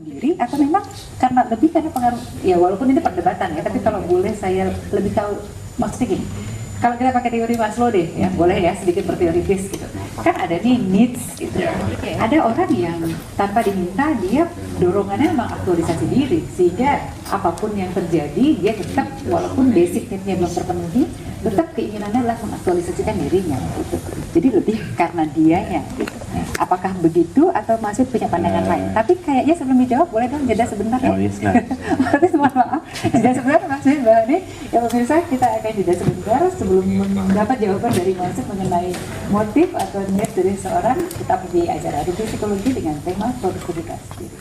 diri atau memang karena pengaruh ya, walaupun ini perdebatan ya, tapi kalau boleh saya lebih tahu maksudnya gini, kalau kita pakai teori Maslow deh ya, boleh ya sedikit berteoritis gitu, kan ada nih needs gitu, ada orang yang tanpa diminta dia dorongannya mengaktualisasi diri sehingga apapun yang terjadi dia tetap walaupun basic need-nya belum terpenuhi tetap keinginannya adalah mengaktualisasikan dirinya gitu. Jadi lebih karena dianya gitu. Apakah begitu atau masih punya pandangan lain? Tapi kayaknya sebelum dijawab boleh dong jeda sebentar ya. Mohon maaf, jeda sebentar maksudnya Mbak Ani. Ya pemirsa, kita akan jeda sebentar sebelum mendapat jawaban dari Mas mengenai motif atau niat dari seorang, tetap di acara Review Psikologi dengan tema produktivitas diri.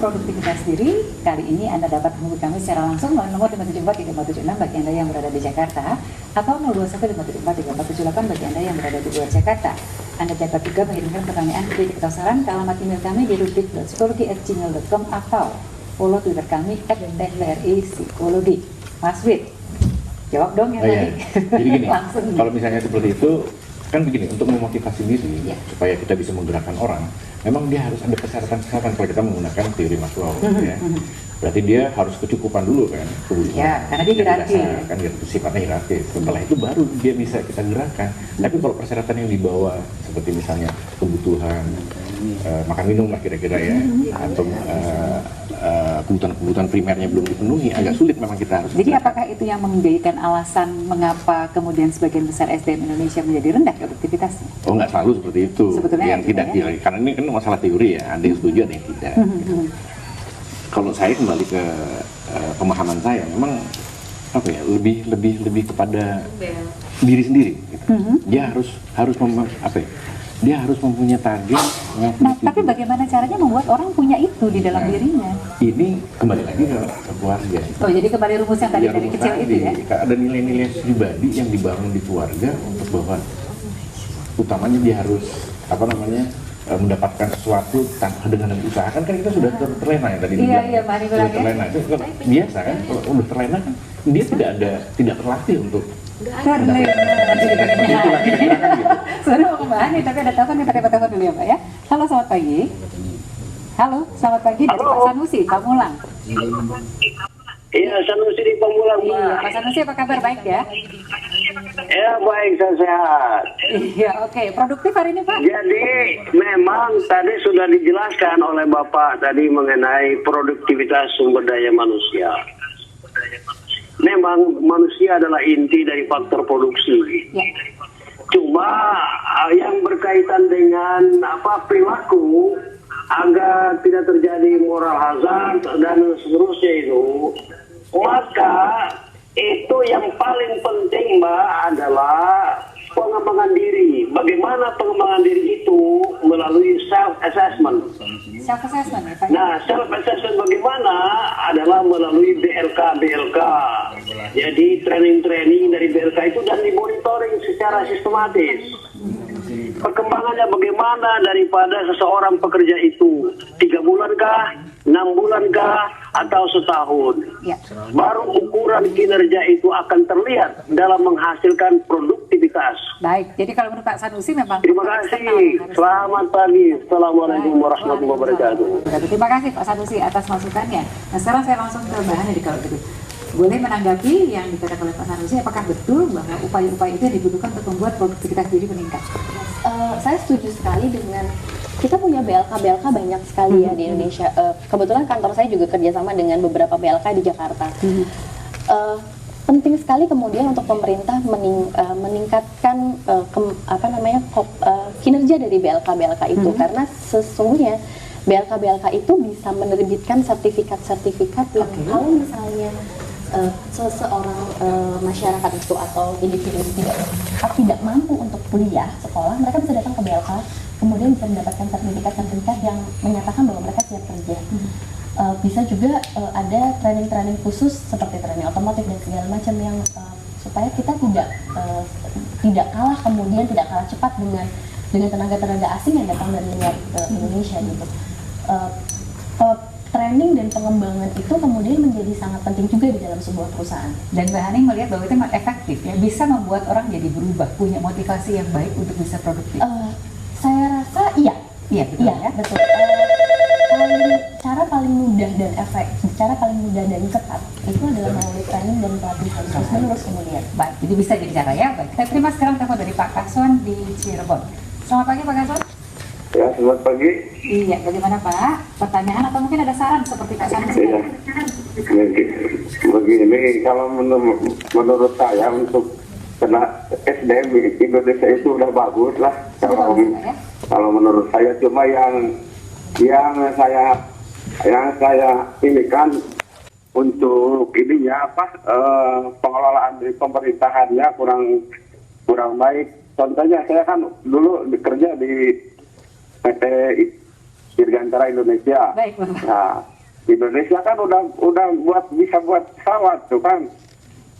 Produktivitas diri. Kali ini Anda dapat menghubungi kami secara langsung melalui nomor 574-3476 bagi Anda yang berada di Jakarta atau 021-574-3478 bagi Anda yang berada di luar Jakarta. Anda dapat juga mengirimkan pertanyaan, kritik atau saran ke alamat email kami di rubrik.psikologi@gmail.com atau follow Twitter kami @tvri-psikologi. Mas Wid, jawab dong yang tadi. Jadi gini, langsung. Kalau misalnya seperti itu, kan begini, untuk memotivasi diri supaya kita bisa menggerakkan orang, memang dia harus ada persyaratan-persyaratan kalau kita menggunakan teori Maslow ya. Berarti dia harus kecukupan dulu kan, ya, karena dia hierarki kan, sifatnya hierarkis. Setelah itu baru dia bisa kita gerakkan. Tapi kalau persyaratan yang dibawa seperti misalnya kebutuhan makan minum lah kira-kira ya, atau kebutuhan primernya belum dipenuhi, agak sulit memang kita harus. Jadi apakah itu yang menjadikan alasan mengapa kemudian sebagian besar SDM Indonesia menjadi rendah produktivitasnya? Oh, nggak selalu seperti itu. Sebetulnya yang tidak ya? Karena ini kan masalah teori ya, ada yang setuju ada yang tidak. Kalau saya kembali ke pemahaman saya, memang apa ya, lebih kepada diri sendiri. Gitu. Dia harus dia harus mempunyai target. Nah, tapi bagaimana caranya membuat orang punya itu di dalam dirinya? Ini kembali lagi ke keluarga. Oh, jadi kembali rumus yang tadi dari kecil itu ya? Ada nilai-nilai pribadi yang dibangun di keluarga untuk bahwa utamanya dia harus mendapatkan sesuatu tanpa dengan diusahakan, kan kita sudah terlena ya tadi. Iya, mari terlena itu biasa kan, kalau udah terlena kan dia tidak terlatih untuk Sebenarnya mau kembali, tapi ada telepon, kita dapat telepon dulu ya Pak ya. Halo, selamat pagi. Halo, selamat pagi dari Pak Sanusi, Pamulang. Iya, Sanusi di Pamulang, Pak. Iya, Pak Sanusi apa kabar, baik ya? Ya, baik, saya sehat. Iya, oke. Produktif hari ini, Pak? Jadi, memang tadi sudah dijelaskan oleh Bapak tadi mengenai produktivitas sumber daya manusia. Memang manusia adalah inti dari faktor produksi. Ya. Cuma yang berkaitan dengan perilaku agar tidak terjadi moral hazard dan seterusnya itu, maka itu yang paling penting, Mbak, adalah pengembangan diri. Bagaimana pengembangan diri itu melalui self-assessment. Self-assessment ya Pak? Nah, self-assessment bagaimana adalah melalui BLK. Jadi training dari BLK itu dan dimonitoring secara sistematis. Perkembangannya bagaimana daripada seseorang pekerja itu 3 bulankah, 6 bulankah, atau setahun. Ya. Baru ukuran kinerja itu akan terlihat dalam menghasilkan produktivitas. Baik, jadi kalau menurut Pak Sanusi memang... Terima kasih, selamat pagi. Assalamualaikum warahmatullahi wabarakatuh. Terima kasih Pak Sanusi atas masukannya. Nah, sekarang saya langsung ke Mbak Hani kalau gitu. Boleh menanggapi yang dikatakan oleh Pak Sanusi, apakah betul bahwa upaya-upaya itu yang dibutuhkan untuk membuat produktivitas diri meningkat? Saya setuju sekali dengan kita punya BLK banyak sekali ya di Indonesia. Kebetulan kantor saya juga kerjasama dengan beberapa BLK di Jakarta. Penting sekali kemudian untuk pemerintah meningkatkan kinerja dari BLK itu karena sesungguhnya BLK itu bisa menerbitkan sertifikat yang kalau misalnya seseorang masyarakat itu atau individu tidak mampu untuk kuliah sekolah, mereka bisa datang ke BLK kemudian bisa mendapatkan sertifikat yang menyatakan bahwa mereka siap kerja. Bisa juga ada training khusus seperti training otomotif dan segala macam yang supaya kita tidak kalah cepat dengan tenaga asing yang datang dari luar Indonesia gitu. training dan pengembangan itu kemudian menjadi sangat penting juga di dalam sebuah perusahaan. Dan Mbak Haning melihat bahwa itu memang efektif ya, bisa membuat orang jadi berubah, punya motivasi yang baik untuk bisa produktif. Saya rasa iya, Betul iya, ya. betul. Cara paling mudah dan cara paling mudah dan ketat itu adalah melalui training dan pelatihan terus menerus kemudian. Baik, jadi bisa jadi cara ya. Baik, kita terima sekarang telepon dari Pak Kaswan di Cirebon. Selamat pagi Pak Kaswan. Ya, selamat pagi. Iya, bagaimana Pak? Pertanyaan atau mungkin ada saran seperti Pak Sanusi? Iya. Begini, kalau menurut saya untuk kena SDM Indonesia itu udah bagus lah. Kalau menurut saya, cuma yang saya ini kan untuk ininya pengelolaan dari pemerintahannya kurang baik. Contohnya saya kan dulu bekerja di PT Dirgantara Indonesia. Baik, Bapak. Nah, Indonesia kan udah bisa buat pesawat tuh kan.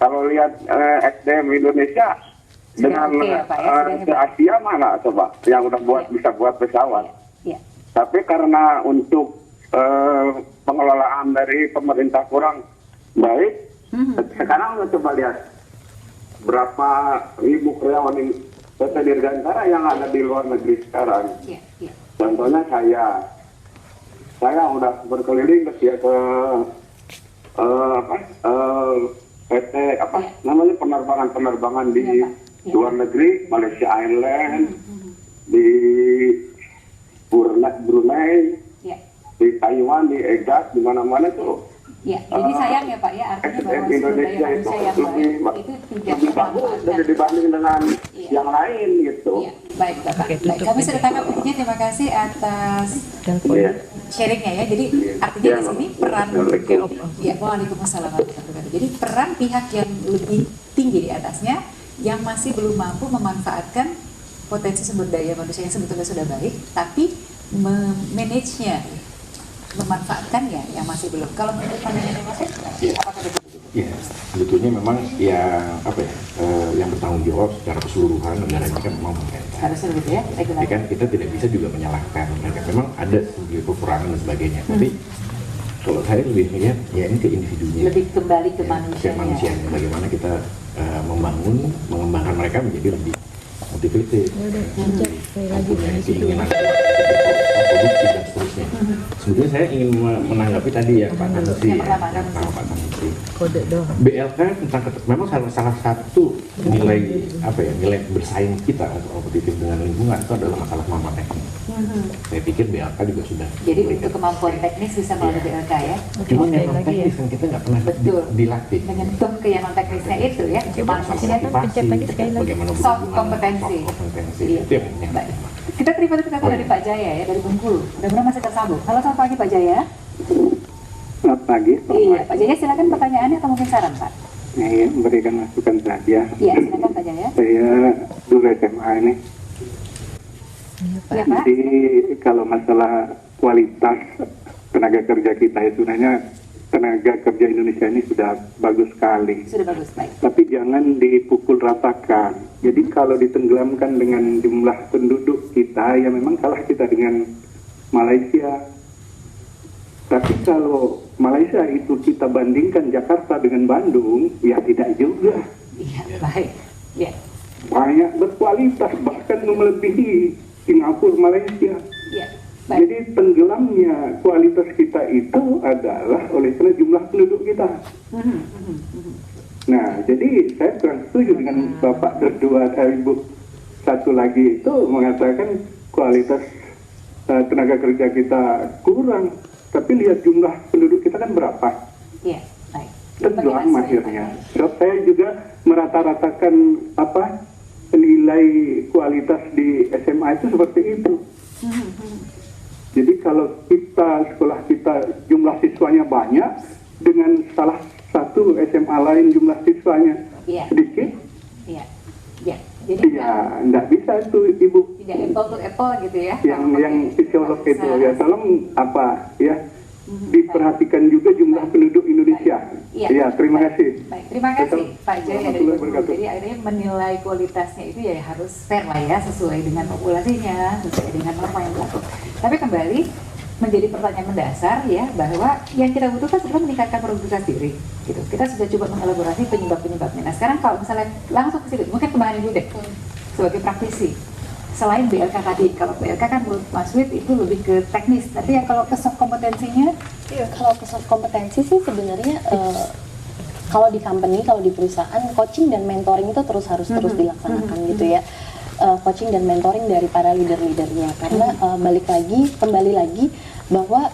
Kalau lihat SDM Indonesia Sudah dengan oke ya, Pak, ya? Sudah ke Asia mana coba yang udah bisa buat pesawat. Iya. Tapi karena untuk pengelolaan dari pemerintah kurang baik, sekarang coba lihat berapa ribu karyawan PT Dirgantara yang ada di luar negeri sekarang. Iya. Contohnya saya udah berkeliling ke PT namanya penerbangan di luar negeri, Malaysia Airlines, di Brunei, di Taiwan, di EGAT, di mana-mana tuh. Ya, jadi sayang ya Pak ya, artinya bahwa sumber daya Indonesia manusia yang baik itu tidak lebih bagus termanfaatkan. dibanding dengan yang lain gitu. Iya, baik Bapak. Baik, kami sudah tangkap intinya. Terima kasih atas Iya. sharingnya ya. Jadi artinya di sini peran Waalaikumsalam warahmatullahi wabarakatuh. Jadi peran pihak yang lebih tinggi di atasnya yang masih belum mampu memanfaatkan potensi sumber daya manusia yang sebetulnya sudah baik, tapi memanagenya, memanfaatkannya yang masih belum. Kalau menurut pandangan Mas, apakah begitu? Ya, sebetulnya memang yang yang bertanggung jawab secara keseluruhan negara ini kan memang pemerintah. Harusnya begitu ya, Tapi regulator. kan kita tidak bisa juga menyalahkan mereka. Memang ada segi kekurangan dan sebagainya. Tapi kalau saya lebih melihat ya ini ke individunya. Lebih kembali ke Ya, manusianya. ke manusianya. Bagaimana kita mengembangkan mereka menjadi lebih motivated, mempunyai keinginan produktif dan seterusnya. Sebetulnya saya ingin menanggapi tadi ya Pak Sanusi, Yang pertama, Pak Sanusi. BLK tentang memang salah satu nilai nilai bersaing kita untuk kompetitif dengan lingkungan itu adalah masalah kemampuan teknis. Saya pikir BLK juga sudah. Jadi untuk kemampuan teknis bisa melalui BLK ya. Cuma yang non teknis yang kita nggak pernah Betul. dilatih. Menyentuh ke yang non teknisnya itu ya. Manusia Bagaimana soft berhubungan, kompetensi. soft kompetensi. Iya. Itu yang Baik. Kita terima telepon dari Pak Jaya ya, dari Bengkulu. Mudah-mudahan masih tersambung. Halo, selamat pagi Pak Jaya. Selamat pagi. Iya, Pak Jaya silakan pertanyaannya atau mungkin saran Pak. Saya memberikan masukan saja. Iya, silakan Pak Jaya. Saya dulu SMA ini. Iya Pak. Jadi kalau masalah kualitas tenaga kerja kita itu sebenarnya tenaga kerja Indonesia ini sudah bagus sekali. Sudah bagus, baik. Tapi jangan dipukul ratakan. Jadi kalau ditenggelamkan dengan jumlah penduduk kita, ya memang kalah kita dengan Malaysia. Tapi kalau Malaysia itu kita bandingkan Jakarta dengan Bandung, ya tidak juga. Iya, baik. Iya. Banyak berkualitas, bahkan melebihi Singapura, Malaysia. Iya. Baik. Jadi tenggelamnya kualitas kita itu adalah oleh karena jumlah penduduk kita. Nah, jadi saya kurang setuju dengan Bapak berdua dan Ibu satu lagi itu mengatakan kualitas tenaga kerja kita kurang. Tapi lihat jumlah penduduk kita kan berapa? Iya, baik. Tenggelam akhirnya. So, saya juga merata-ratakan nilai kualitas di SMA itu seperti itu. Jadi kalau sekolah kita jumlah siswanya banyak, dengan salah satu SMA lain jumlah siswanya sedikit, Iya. Jadi ya nggak bisa itu Ibu. tidak apple to apple gitu ya. Yang fisiolog itu ya tolong diperhatikan juga jumlah penduduk Indonesia. Iya. Ya, terima kasih. Baik, terima kasih Pak Jaya dari Warahmatullahi Bengkulu. wabarakatuh. Jadi akhirnya menilai kualitasnya itu ya harus fair lah ya, sesuai dengan populasinya, sesuai dengan norma yang berlaku. Tapi kembali, menjadi pertanyaan mendasar ya, bahwa yang kita butuhkan sebenarnya meningkatkan produktivitas diri gitu. Kita sudah coba mengelaborasi penyebab-penyebabnya. Nah sekarang kalau misalnya langsung ke situ, mungkin kembali dulu deh sebagai praktisi. Selain BLK tadi, kalau BLK kan menurut Mas Wid itu lebih ke teknis, tapi yang kalau ke soft kompetensinya, Kalau ke soft kompetensi sih sebenarnya kalau di company, kalau di perusahaan, coaching dan mentoring itu harus terus dilaksanakan gitu ya. Coaching dan mentoring dari para leader-leadernya, karena kembali lagi bahwa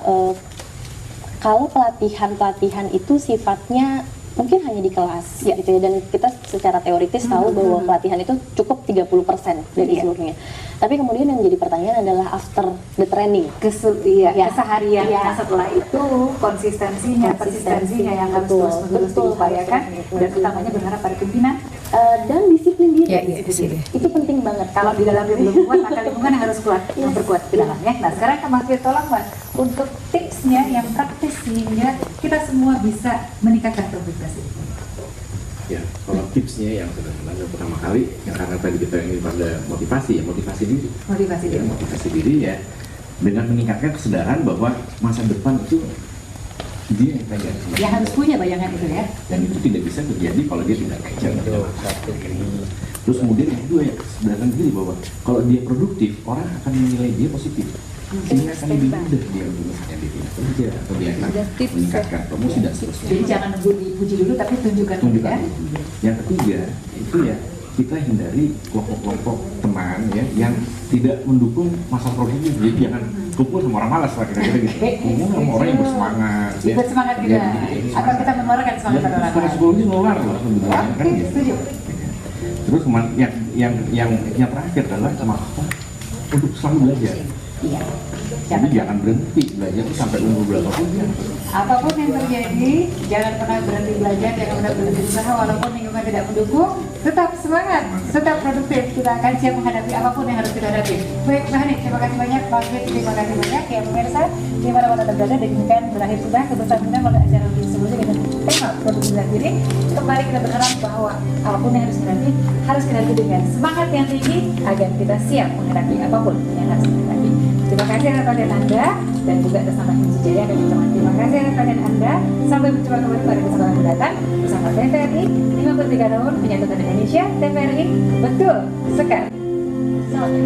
kalau pelatihan itu sifatnya mungkin hanya di kelas gitu ya, dan kita secara teoritis tahu bahwa pelatihan itu cukup 30% dari seluruhnya. Tapi kemudian yang menjadi pertanyaan adalah after the training, keseharian setelah itu konsistensinya, persistensinya yang harus terus diupayakan, dan utamanya berharap pada pimpinan dan disiplin diri. Itu penting banget. Kalau di dalamnya belum kuat, maka lingkungan yang harus kuat, memperkuat ke dalamnya. Nah sekarang ke Mas Wid, tolong Mas untuk tipsnya yang praktis sehingga kita semua bisa meningkatkan produktivitas ini. Ya, kalau tipsnya yang sederhana, yang pertama kali, yang karena tadi kita ingin pada motivasi diri. Motivasi diri ya, dengan meningkatkan kesadaran bahwa masa depan itu dia yang pegang. Ya harus punya bayangan itu ya. Dan itu tidak bisa terjadi kalau dia tidak kejar. Terus kemudian yang kedua ya, kesadaran diri bahwa kalau dia produktif, orang akan menilai dia positif. Sehingga akan lebih mudah dia untuk misalnya dia tidak kerja atau dia akan meningkatkan promosi dan seterusnya. Jadi jangan nunggu dipuji dulu, tapi tunjukkan Tunjukkan ya. dulu. Yang ketiga itu ya, kita hindari kelompok-kelompok teman ya yang tidak mendukung masa produktif. Jadi jangan kumpul sama orang malas lah kira-kira gitu. Kumpul sama orang yang bersemangat. Bersemangat juga. Atau kita menularkan semangat pada orang Secara lain. psikologi nular loh sebenarnya kan Oke, gitu. setuju. Terus yang terakhir adalah kemampuan untuk selalu belajar. Iya. Jadi jangan berhenti belajar itu sampai umur berapa pun ya. Apapun yang terjadi, jangan pernah berhenti belajar, jangan pernah berhenti usaha, walaupun lingkungan tidak mendukung, tetap semangat, tetap produktif. Kita akan siap menghadapi apapun yang harus kita hadapi. Baik, Mbak Hani, terima kasih banyak. Mas Wid, terima kasih banyak. Ya, pemirsa, di mana-mana berada, demikian berakhir sudah kebersamaan pada acara sebelumnya dengan tema produktivitas diri. Kembali kita berharap bahwa apapun yang harus dihadapi, harus kita hadapi dengan semangat yang tinggi agar kita siap menghadapi apapun yang harus kita hadapi. Terima kasih atas perhatian Anda dan juga atas nama Hinsi Jaya dan teman-teman. Terima kasih atas perhatian Anda. Sampai berjumpa kembali pada kesempatan mendatang bersama TVRI 53 tahun Penyatuan Indonesia. TVRI betul sekali. Selamat.